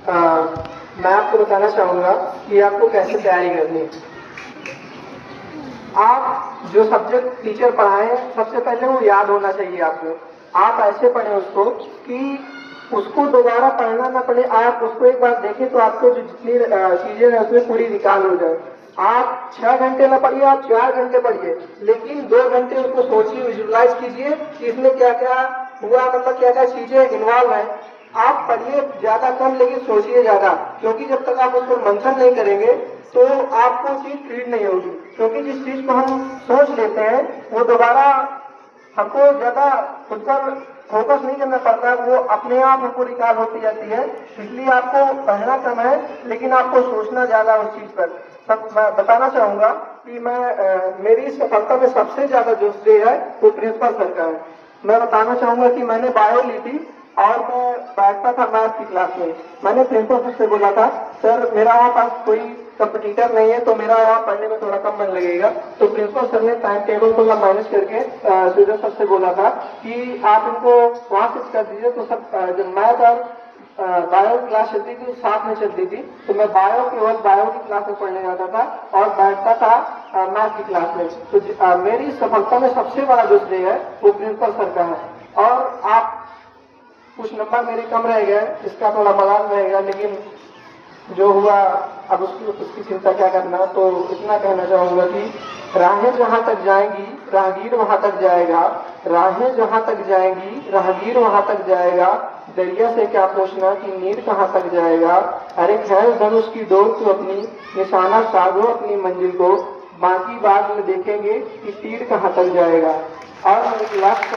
मैं आपको बताना चाहूँगा कि आपको कैसे तैयारी करनी है। आप जो सब्जेक्ट टीचर पढ़ाएं सबसे पहले वो याद होना चाहिए आपको। आप ऐसे पढ़ें उसको कि उसको दोबारा पढ़ना ना पड़े। आप उसको एक बार देखें तो आपको जो जितनी चीजें हैं उसमें पूरी रिकॉल हो जाए। आप 6 घंटे ना पढ़िए, आप 4 घंटे पढ़िए, लेकिन 2 घंटे उसको सोचिए, विजुअलाइज कीजिए कि इसमें क्या क्या हुआ, मतलब क्या क्या चीजें इन्वॉल्व है। आप पढ़िए ज्यादा कम लेकिन सोचिए ज्यादा, क्योंकि जब तक आप उसको मंथन नहीं करेंगे तो आपको चीज फीड नहीं होगी। क्योंकि जिस चीज को हम सोच लेते हैं वो दोबारा हमको ज्यादा उस पर फोकस नहीं करना पड़ता है, वो अपने आप हमको रिकॉल होती जाती है। इसलिए आपको पढ़ना कम है लेकिन आपको सोचना ज्यादा उस चीज पर। सब मैं बताना चाहूंगा कि मेरी सफलता में सबसे ज्यादा जो श्रेय है वो प्रिंसिपल सर का है। मैं बताना चाहूंगा कि मैंने बायो ली थी और मैं बैठता था मैथ की क्लास में। मैंने प्रिंसिपल सर से बोला था, सर मेरा वहाँ पास कोई कंपटीटर नहीं है तो मेरा वहाँ पढ़ने में थोड़ा कम मन लगेगा। तो प्रिंसिपल सर ने टाइम टेबल को मैनेज करके सूर्य सर से बोला था कि आप इनको वहाँ शिफ्ट कर दीजिए। तो सब जब मैथ और बायो क्लास चलती थी साथ में चलती थी, तो मैं केवल बायो की क्लास में पढ़ने जाता था और बैठता था मैथ की क्लास में। तो मेरी सफलता में सबसे बड़ा जो श्रेय है वो प्रिंसिपल सर का है। और आप कुछ नंबर मेरे कम रह गए, इसका थोड़ा मलाल रहेगा, लेकिन जो हुआ अब उसकी चिंता क्या करना। तो इतना कहना चाहूंगा कि राहें जहां तक जाएंगी राहगीर वहां तक जाएगा, राहें जहां तक जाएंगी राहगीर वहां तक जाएगा, दरिया से क्या पूछना कि नीर कहां तक जाएगा। अरे खैर धनुष की डोर तो अपनी निशाना साधो अपनी मंजिल को, बाकी बाद में देखेंगे कि तीर कहां तक जाएगा। और मैं एक लास्ट